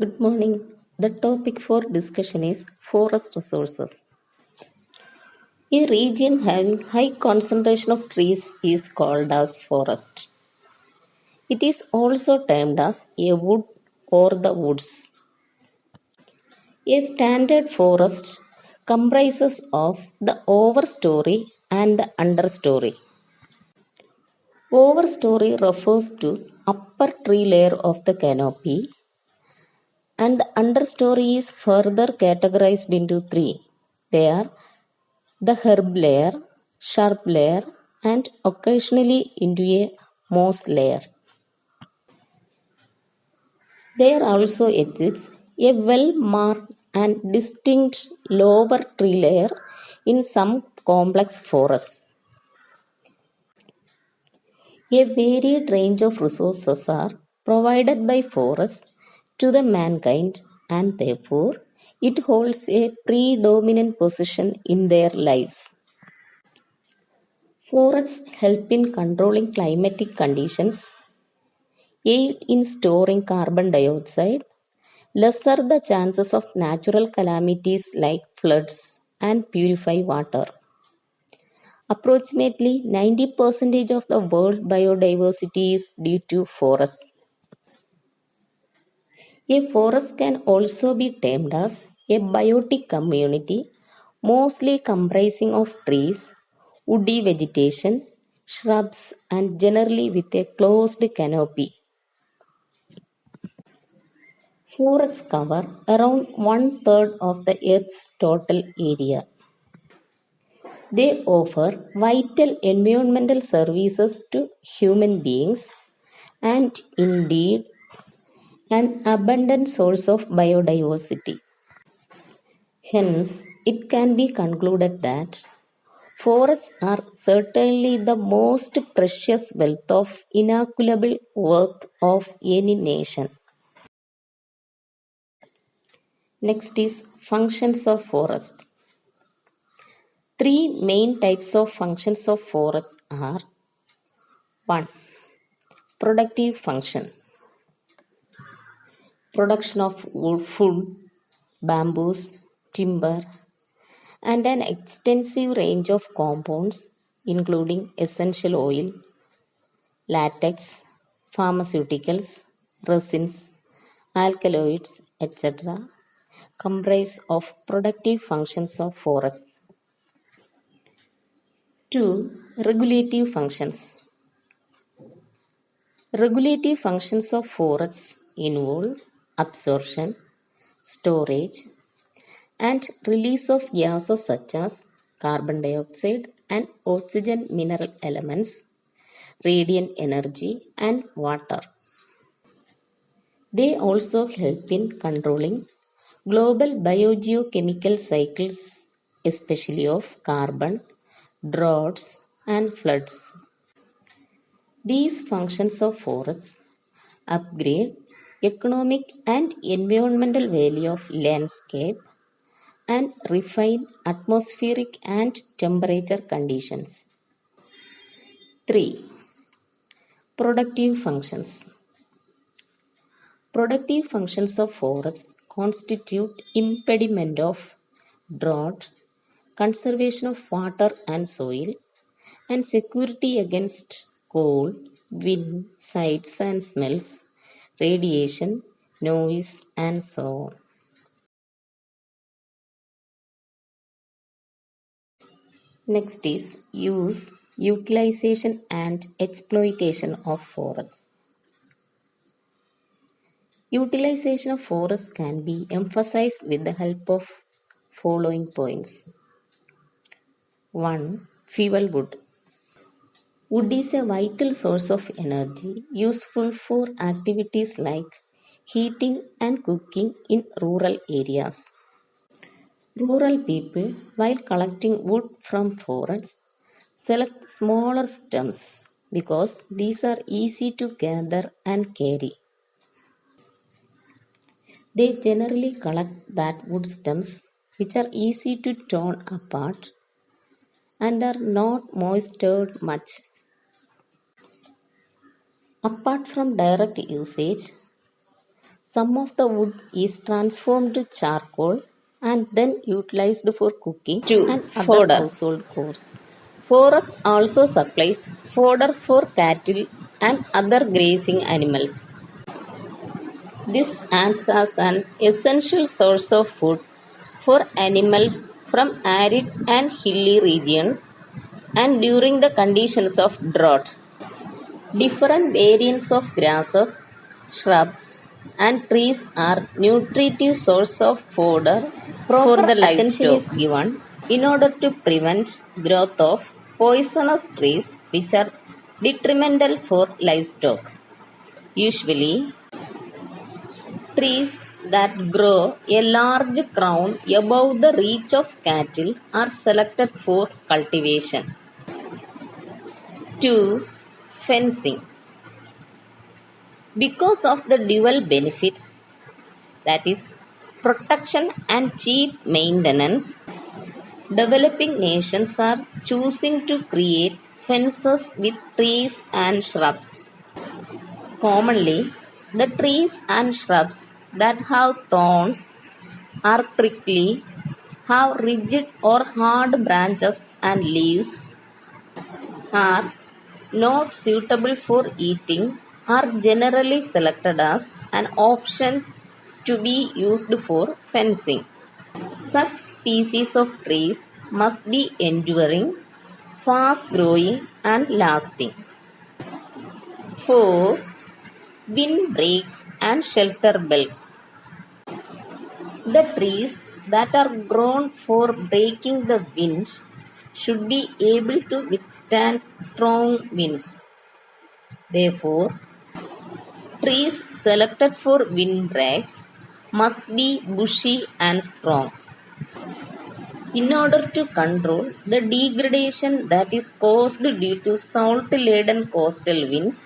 Good morning. The topic for discussion is forest resources. A region having high concentration of trees is called as forest. It is also termed as a wood or the woods. A standard forest comprises of the overstory and the understory. Overstory refers to upper tree layer of the canopy, and the understory is further categorized into three. They are the herb layer, shrub layer, and occasionally into a moss layer. There also exists a well marked and distinct lower tree layer in some complex forests. A varied range of resources are provided by forests to the mankind, and therefore it holds a predominant position in their lives. Forests help in controlling climatic conditions, aid in storing carbon dioxide, lesser the chances of natural calamities like floods, and purify water. Approximately 90% of the world biodiversity is due to forests. A forest can also be termed as a biotic community, mostly comprising of trees, woody vegetation, shrubs, and generally with a closed canopy. Forests cover around one third of the Earth's total area. They offer vital environmental services to human beings and indeed an abundant source of biodiversity. Hence, it can be concluded that forests are certainly the most precious wealth of incalculable worth of any nation. Next is functions of forests. Three main types of functions of forests are: 1. Productive function. Production of wood, food, bamboos, timber, and an extensive range of compounds including essential oil, latex, pharmaceuticals, resins, alkaloids, etc. comprise of productive functions of forests. 2. Regulative functions. Regulative functions of forests involve absorption, storage, and release of gases such as carbon dioxide and oxygen mineral elements, radiant energy, and water. They also help in controlling global biogeochemical cycles, especially of carbon, droughts, and floods. These functions of forests upgrade economic and environmental value of landscape and refine atmospheric and temperature conditions. 3. Productive functions. Productive functions of forests constitute impediment of drought, conservation of water and soil, and security against cold, wind, sights and smells, radiation, noise, and so on. Next is use, utilization, and exploitation of forests. Utilization of forests can be emphasized with the help of following points. 1. Fuel wood. Wood is a vital source of energy useful for activities like heating and cooking in rural areas. Rural people, while collecting wood from forests, select smaller stems because these are easy to gather and carry. They generally collect backwood stems which are easy to torn apart and are not moistured much. Apart from direct usage, Some of the wood is transformed to charcoal and then utilized for cooking and other household chores. Forest also supplies fodder for cattle and other grazing animals. This acts as an essential source of food for animals from arid and hilly regions and during the conditions of drought. Different variants of grasses, shrubs, and trees are nutritive source of fodder for the livestock. Attention is given in order to prevent growth of poisonous trees which are detrimental for livestock. Usually, trees that grow a large crown above the reach of cattle are selected for cultivation. 2. Fencing. Because of the dual benefits, that is, protection and cheap maintenance, developing nations are choosing to create fences with trees and shrubs. Commonly, the trees and shrubs that have thorns, are prickly, have rigid or hard branches and leaves, are not suitable for eating, are generally selected as an option to be used for fencing. Such species of trees must be enduring, fast growing and lasting. 4. Windbreaks and shelter belts. The trees that are grown for breaking the wind should be able to withstand strong winds. Therefore, trees selected for windbreaks must be bushy and strong. In order to control the degradation that is caused due to salt-laden coastal winds,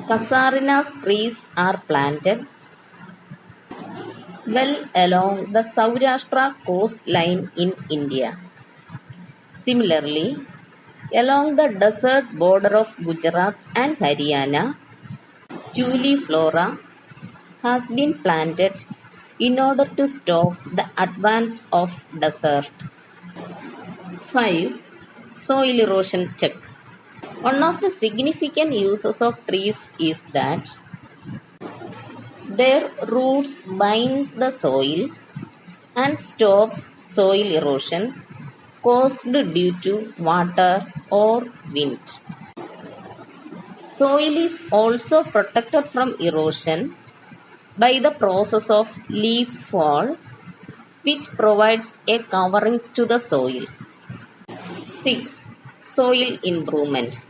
Casuarinas trees are planted well along the Saurashtra coastline in India. Similarly, along the desert border of Gujarat and Haryana, Tuliflora has been planted in order to stop the advance of desert. 5. Soil erosion check. One of the significant uses of trees is that their roots bind the soil and stops soil erosion caused due to water or wind. Soil is also protected from erosion by the process of leaf fall, which provides a covering to the soil. 6. Soil improvement.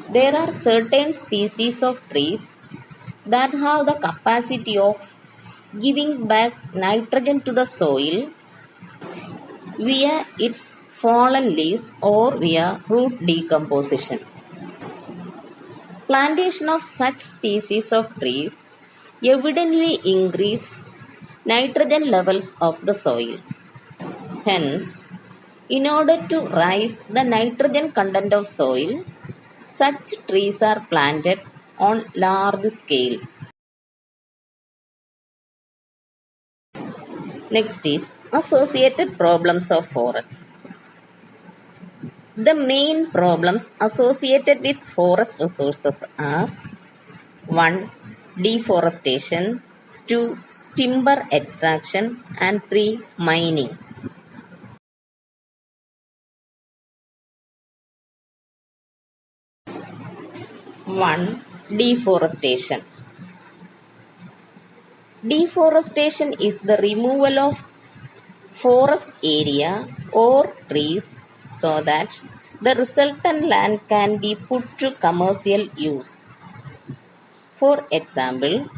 There are certain species of trees that have the capacity of giving back nitrogen to the soil via its fallen leaves or via root decomposition. Plantation of such species of trees evidently increase nitrogen levels of the soil. Hence, in order to raise the nitrogen content of soil, such trees are planted on large scale. Next is associated problems of forests. The main problems associated with forest resources are 1. Deforestation, 2. Timber extraction, and 3. Mining. 1. Deforestation. Deforestation is the removal of forest area or trees so that the resultant land can be put to commercial use. For example,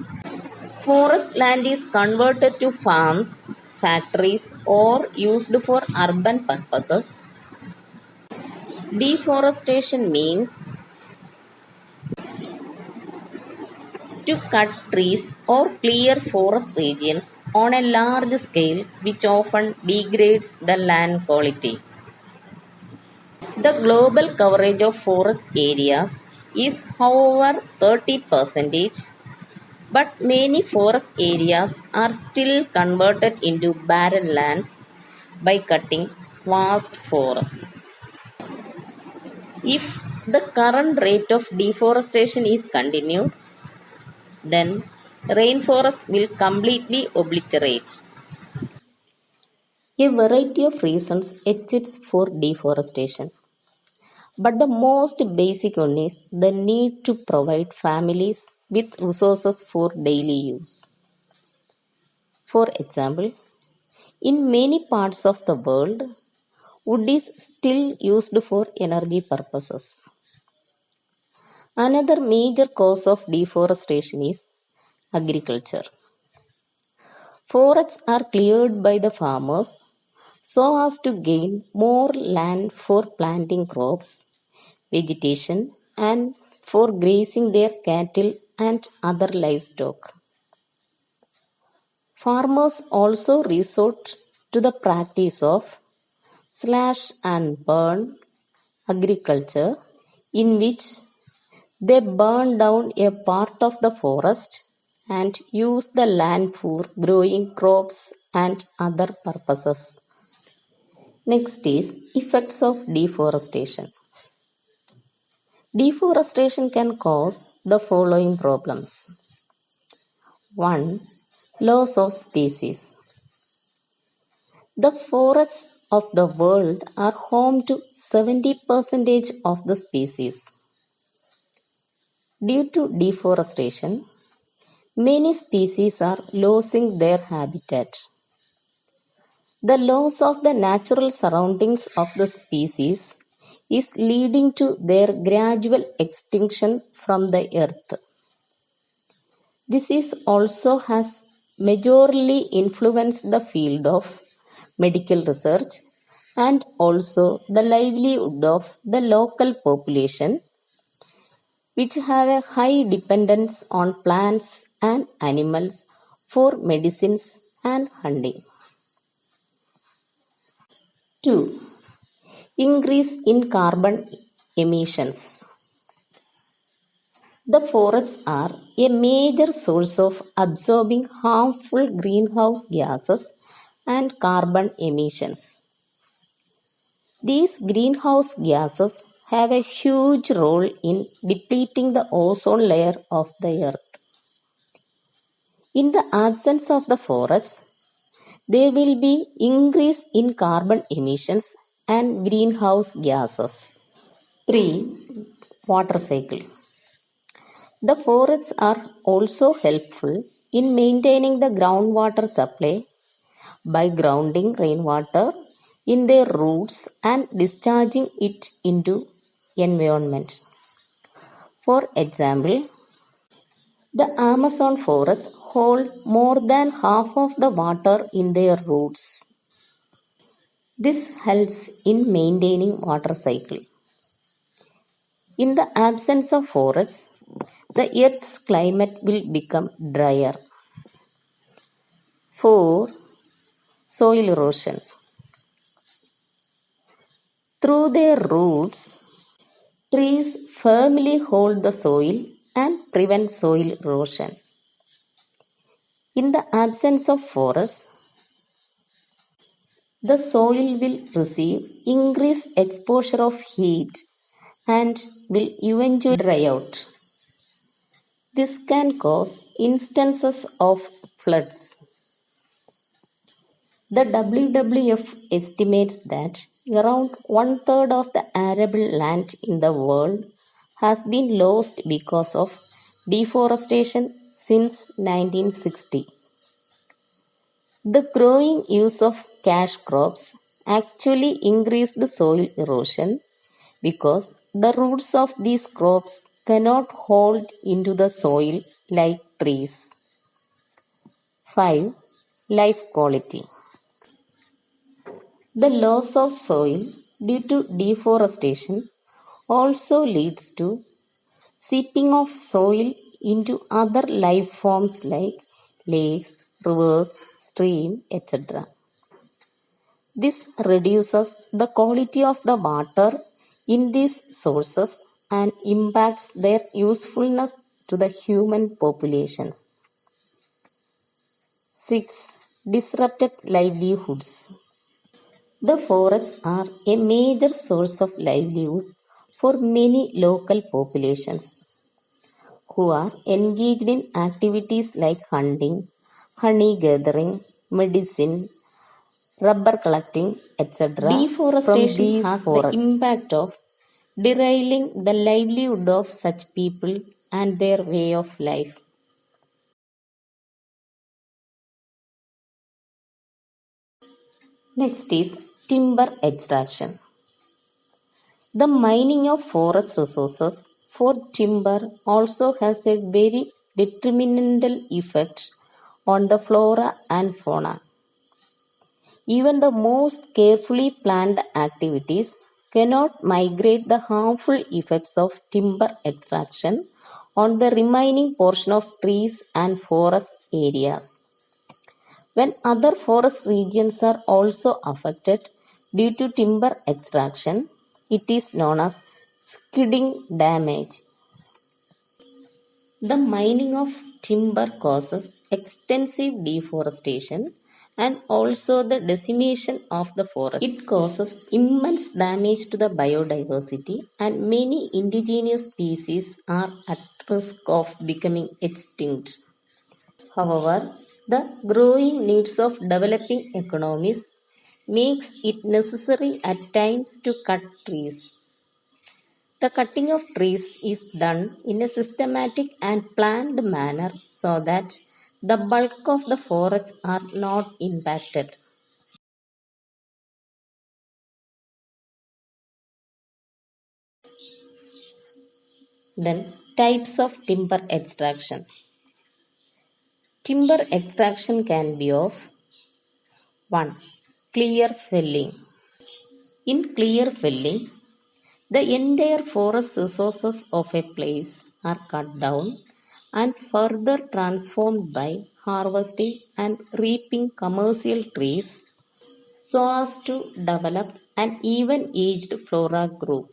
forest land is converted to farms, factories, or used for urban purposes. Deforestation means to cut trees or clear forest regions on a large scale, which often degrades the land quality. The global coverage of forest areas is, however, 30%, But many forest areas are still converted into barren lands by cutting vast forests. If the current rate of deforestation is continued, then rainforests will completely obliterate. A variety of reasons exist for deforestation, but the most basic one is the need to provide families with resources for daily use. For example, in many parts of the world, wood is still used for energy purposes. Another major cause of deforestation is agriculture. Forests are cleared by the farmers so as to gain more land for planting crops, vegetation, and for grazing their cattle and other livestock. Farmers also resort to the practice of slash and burn agriculture, in which they burn down a part of the forest and use the land for growing crops and other purposes. Next is effects of deforestation. Deforestation can cause the following problems. 1. Loss of species. The forests of the world are home to 70% of the species. Due to deforestation, many species are losing their habitat. The loss of the natural surroundings of the species is leading to their gradual extinction from the earth. This is also has majorly influenced the field of medical research and also the livelihood of the local population, which have a high dependence on plants and animals for medicines and hunting. 2. Increase in carbon emissions. The forests are a major source of absorbing harmful greenhouse gases and carbon emissions. These greenhouse gases have a huge role in depleting the ozone layer of the earth. In the absence of the forests, there will be increase in carbon emissions and greenhouse gases. 3. Water cycle. The forests are also helpful in maintaining the groundwater supply by grounding rainwater in their roots and discharging it into environment. For example, the Amazon forests hold more than half of the water in their roots. This helps in maintaining water cycle. In the absence of forests, the Earth's climate will become drier. 4. Soil erosion. Through their roots, trees firmly hold the soil and prevent soil erosion. In the absence of forests, the soil will receive increased exposure of heat and will eventually dry out. This can cause instances of floods. The WWF estimates that around one third of the arable land in the world has been lost because of deforestation since 1960. The growing use of cash crops actually increased soil erosion because the roots of these crops cannot hold into the soil like trees. 5. Life quality. The loss of soil due to deforestation also leads to seeping of soil into other life forms like lakes, rivers, streams, etc. This reduces the quality of the water in these sources and impacts their usefulness to the human populations. 6. Disrupted livelihoods. The forests are a major source of livelihood for many local populations who are engaged in activities like hunting, honey gathering, medicine, rubber collecting, etc. Deforestation has the impact of derailing the livelihood of such people and their way of life. Next is timber extraction. The mining of forest resources for timber also has a very detrimental effect on the flora and fauna. Even the most carefully planned activities cannot mitigate the harmful effects of timber extraction on the remaining portion of trees and forest areas. When other forest regions are also affected due to timber extraction, it is known as skidding damage. The mining of timber causes extensive deforestation and also the decimation of the forest. It causes immense damage to the biodiversity, and many indigenous species are at risk of becoming extinct. However, the growing needs of developing economies makes it necessary at times to cut trees. The cutting of trees is done in a systematic and planned manner so that the bulk of the forests are not impacted. Then, types of timber extraction. Timber extraction can be of 1. Clear felling. In clear felling, the entire forest resources of a place are cut down and further transformed by harvesting and reaping commercial trees so as to develop an even-aged flora group.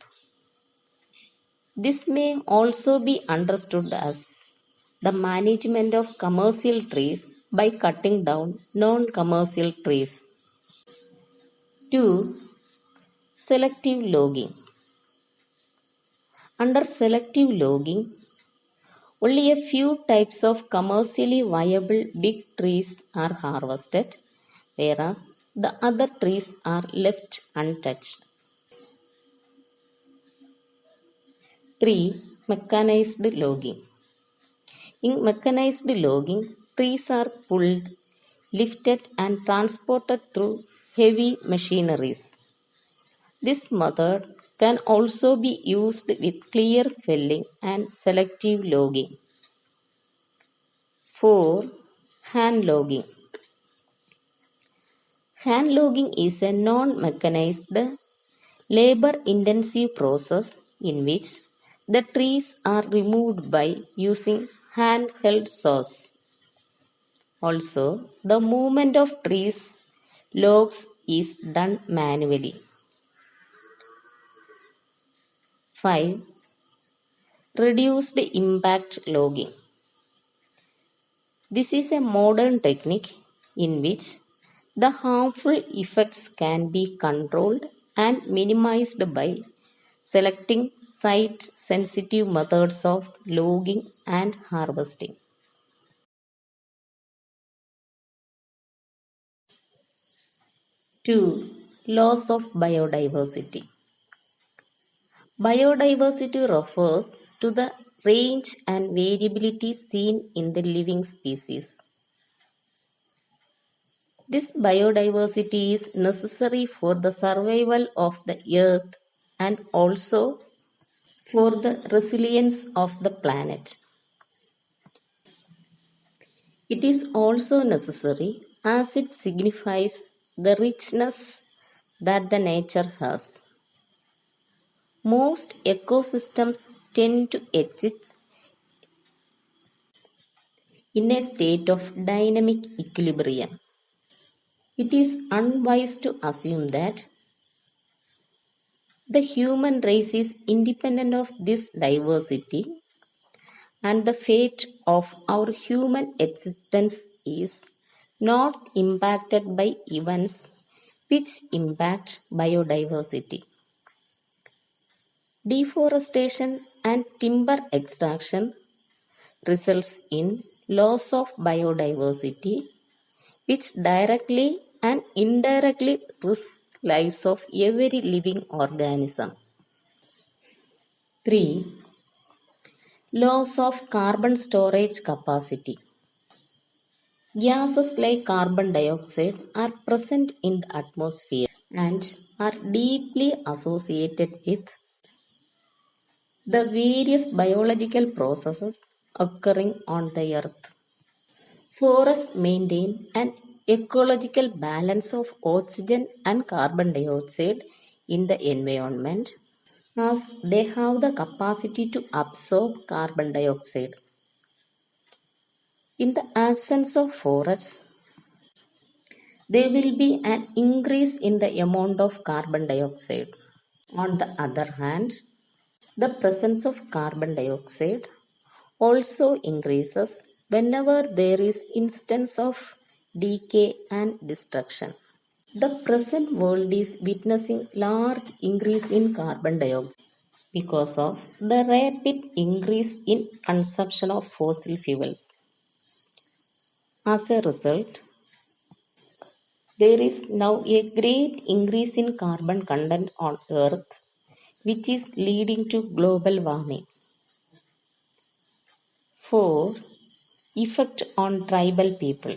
This may also be understood as the management of commercial trees by cutting down non-commercial trees. 2. Selective logging. Under selective logging, only a few types of commercially viable big trees are harvested, whereas the other trees are left untouched. 3. Mechanized logging. In mechanized logging, trees are pulled, lifted, and transported through heavy machineries. This method can also be used with clear felling and selective logging. 4. Hand logging. Hand logging is a non-mechanized, labor-intensive process in which the trees are removed by using handheld saws. Also, the movement of trees logs is done manually. 5. Reduced impact logging. This is a modern technique in which the harmful effects can be controlled and minimized by selecting site-sensitive methods of logging and harvesting. 2. Loss of biodiversity. Biodiversity refers to the range and variability seen in the living species. This biodiversity is necessary for the survival of the earth and also for the resilience of the planet. It is also necessary as it signifies the richness that the nature has. Most ecosystems tend to exist in a state of dynamic equilibrium. It is unwise to assume that the human race is independent of this diversity, and the fate of our human existence is not impacted by events which impact biodiversity. Deforestation and timber extraction results in loss of biodiversity, which directly and indirectly risks lives of every living organism. 3. Loss of carbon storage capacity. Gases like carbon dioxide are present in the atmosphere and are deeply associated with the various biological processes occurring on the earth. Forests maintain an ecological balance of oxygen and carbon dioxide in the environment as they have the capacity to absorb carbon dioxide. In the absence of forests, there will be an increase in the amount of carbon dioxide. On the other hand, the presence of carbon dioxide also increases whenever there is instance of decay and destruction. The present world is witnessing large increase in carbon dioxide because of the rapid increase in consumption of fossil fuels. As a result, there is now a great increase in carbon content on Earth, which is leading to global warming. 4. Effect on tribal people.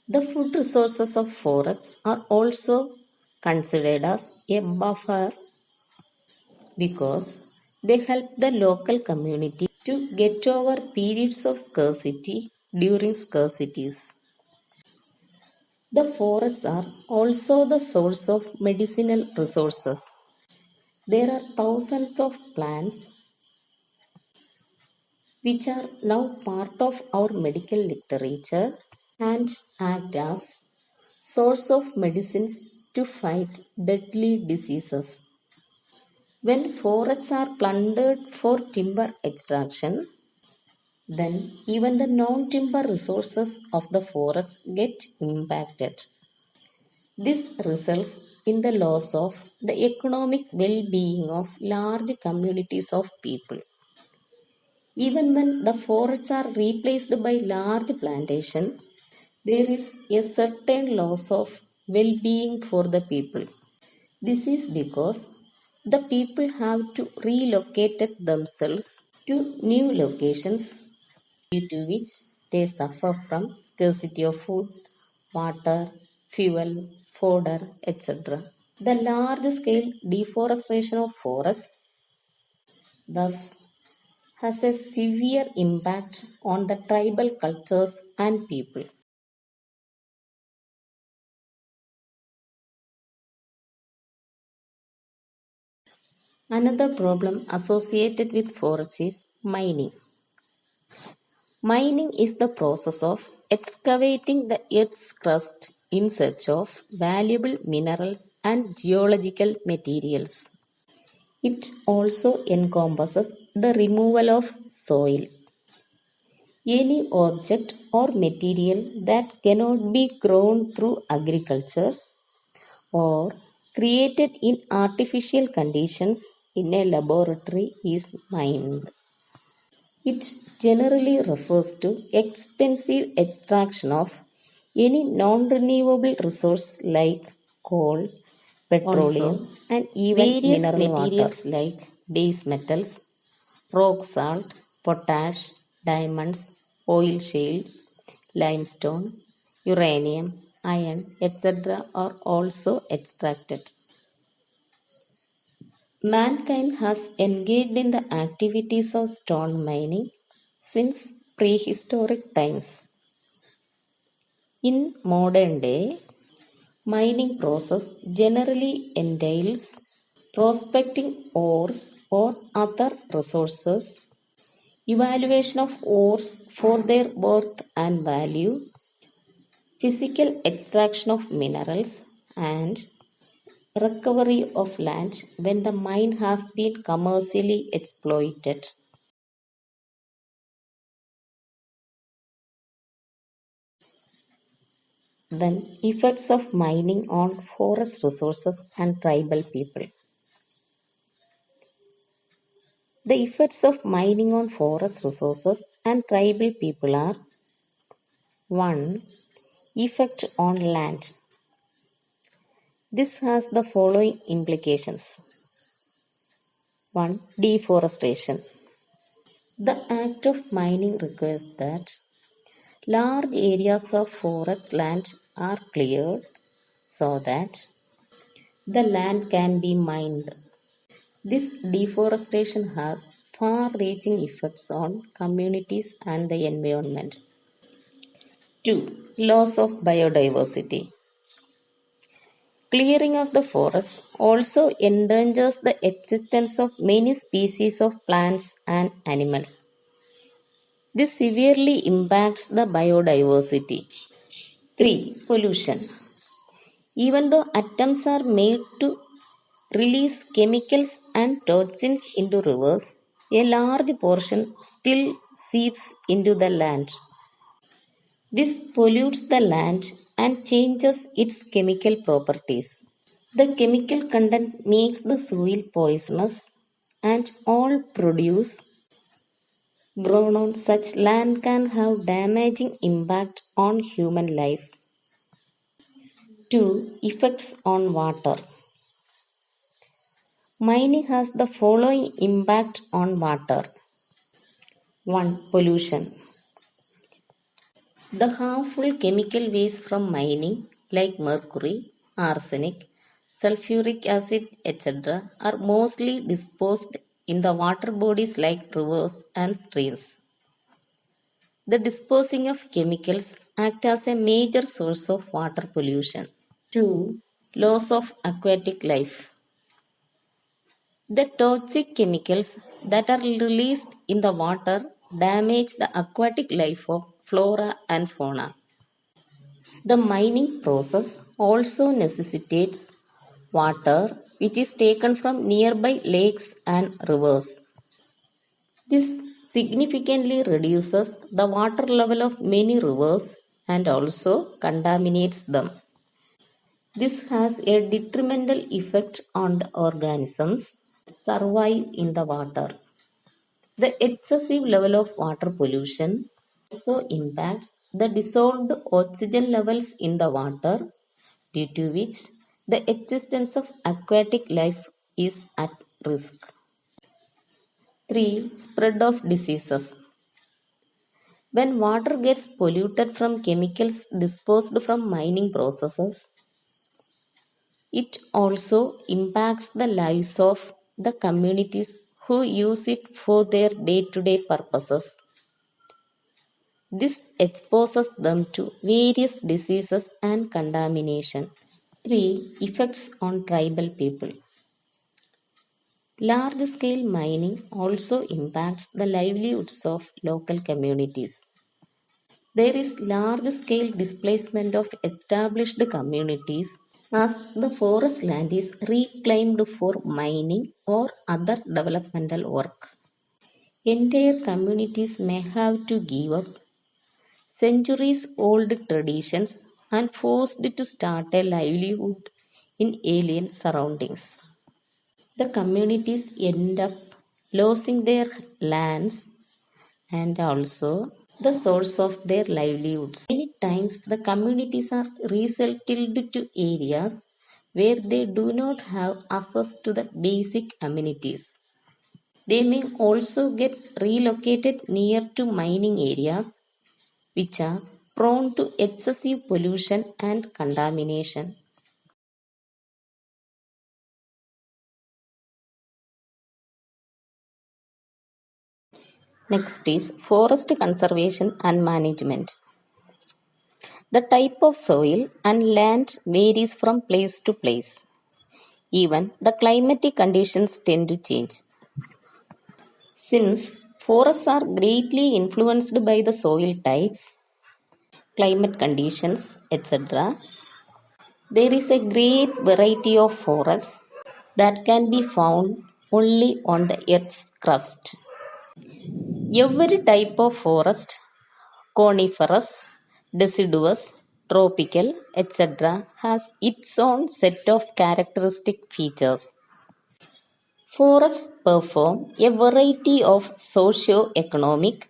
The food resources of forests are also considered as a buffer because they help the local community to get over periods of scarcity during scarcities. The forests are also the source of medicinal resources. There are thousands of plants which are now part of our medical literature and act as source of medicines to fight deadly diseases. When forests are plundered for timber extraction, then even the non-timber resources of the forest get impacted. This results in the loss of the economic well-being of large communities of people. Even when the forests are replaced by large plantation, there is a certain loss of well-being for the people. This is because the people have to relocate themselves to new locations due to which they suffer from scarcity of food, water, fuel, fodder, etc. The large-scale deforestation of forests thus has a severe impact on the tribal cultures and people. Another problem associated with forests is mining. Mining is the process of excavating the earth's crust in search of valuable minerals and geological materials. It also encompasses the removal of soil. Any object or material that cannot be grown through agriculture or created in artificial conditions in a laboratory is mined. It generally refers to extensive extraction of any non-renewable resource like coal, petroleum, and even various materials like base metals, rock salt, potash, diamonds, oil shale, limestone, uranium, iron, etc. are also extracted. Mankind has engaged in the activities of stone mining since prehistoric times. In modern day, mining process generally entails prospecting ores or other resources, evaluation of ores for their worth and value, physical extraction of minerals, and recovery of land when the mine has been commercially exploited. Then, effects of mining on forest resources and tribal people. The effects of mining on forest resources and tribal people are: 1. Effect on land. This has the following implications. 1. Deforestation. The act of mining requires that large areas of forest land are cleared so that the land can be mined. This deforestation has far-reaching effects on communities and the environment. 2. Loss of biodiversity. Clearing of the forest also endangers the existence of many species of plants and animals. This severely impacts the biodiversity. 3. Pollution. Even though attempts are made to release chemicals and toxins into rivers, a large portion still seeps into the land. This pollutes the land and changes its chemical properties. The chemical content makes the soil poisonous, and all produce grown on such land can have damaging impact on human life. 2. Effects on water. Mining has the following impact on water. 1. Pollution. The harmful chemical waste from mining like mercury, arsenic, sulfuric acid, etc. are mostly disposed in the water bodies like rivers and streams. The disposing of chemicals act as a major source of water pollution. 2. Loss of aquatic life. The toxic chemicals that are released in the water damage the aquatic life of flora and fauna. The mining process also necessitates water which is taken from nearby lakes and rivers. This significantly reduces the water level of many rivers and also contaminates them. This has a detrimental effect on the organisms that survive in the water. The excessive level of water pollution also impacts the dissolved oxygen levels in the water, due to which the existence of aquatic life is at risk. 3. Spread of diseases. When water gets polluted from chemicals disposed from mining processes, it also impacts the lives of the communities who use it for their day-to-day purposes. This exposes them to various diseases and contamination. 3. Effects on tribal people. Large-scale mining also impacts the livelihoods of local communities. There is large-scale displacement of established communities as the forest land is reclaimed for mining or other developmental work. Entire communities may have to give up centuries-old traditions and forced to start a livelihood in alien surroundings. The communities end up losing their lands and also the source of their livelihoods. Many times the communities are resettled to areas where they do not have access to the basic amenities. They may also get relocated near to mining areas which are prone to excessive pollution and contamination. Next is forest conservation and management. The type of soil and land varies from place to place. Even the climatic conditions tend to change. Since forests are greatly influenced by the soil types, climate conditions, etc., there is a great variety of forests that can be found only on the Earth's crust. Every type of forest, coniferous, deciduous, tropical, etc., has its own set of characteristic features. Forests perform a variety of socio-economic,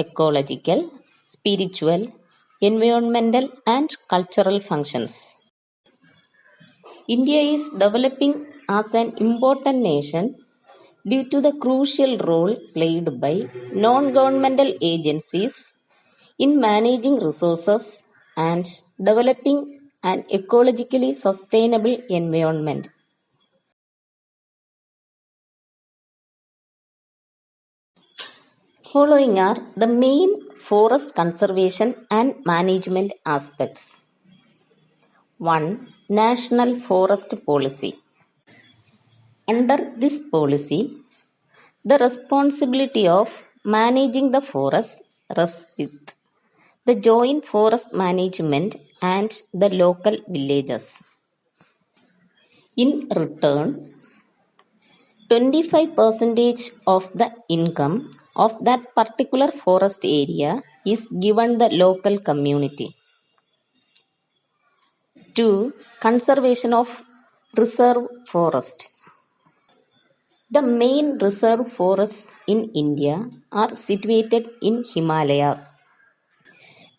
ecological, spiritual, environmental, and cultural functions. India is developing as an important nation due to the crucial role played by non governmental agencies in managing resources and developing an ecologically sustainable environment. Following are the main forest conservation and management aspects. 1. National Forest Policy. Under this policy, the responsibility of managing the forest rests with the joint forest management and the local villages. In return, 25% of the income of that particular forest area is given the local community. 2. Conservation of reserve forest. The main reserve forests in India are situated in Himalayas,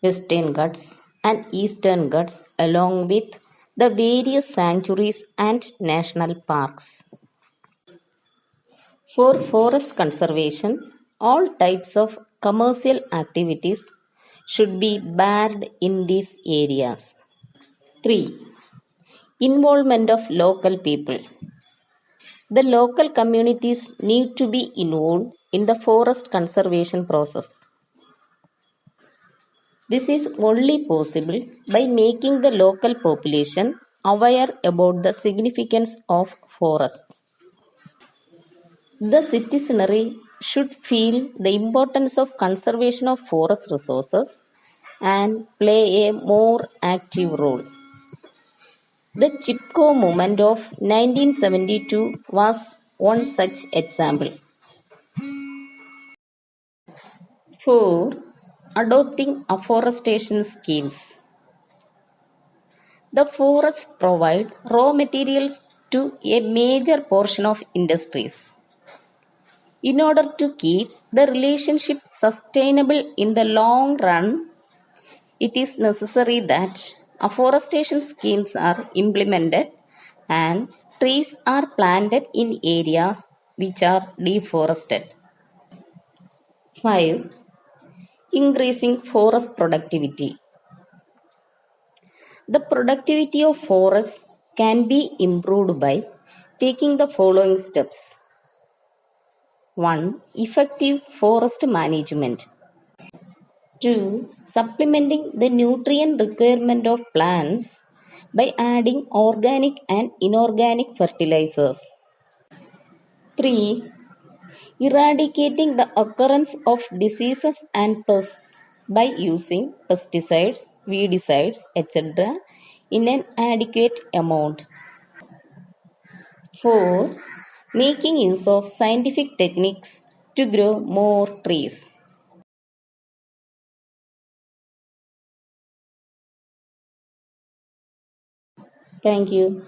Western Ghats, and Eastern Ghats, along with the various sanctuaries and national parks. For forest conservation, all types of commercial activities should be barred in these areas. 3. Involvement of local people. The local communities need to be involved in the forest conservation process. This is only possible by making the local population aware about the significance of forests. The citizenry should feel the importance of conservation of forest resources and play a more active role. The Chipko movement of 1972 was one such example. 4. Adopting afforestation schemes. The forests provide raw materials to a major portion of industries. In order to keep the relationship sustainable in the long run, it is necessary that afforestation schemes are implemented and trees are planted in areas which are deforested. 5. Increasing forest productivity. The productivity of forests can be improved by taking the following steps. 1. Effective forest management. 2. Supplementing the nutrient requirement of plants by adding organic and inorganic fertilizers. 3. Eradicating the occurrence of diseases and pests by using pesticides, weedicides, etc. in an adequate amount. 4. Making use of scientific techniques to grow more trees. Thank you.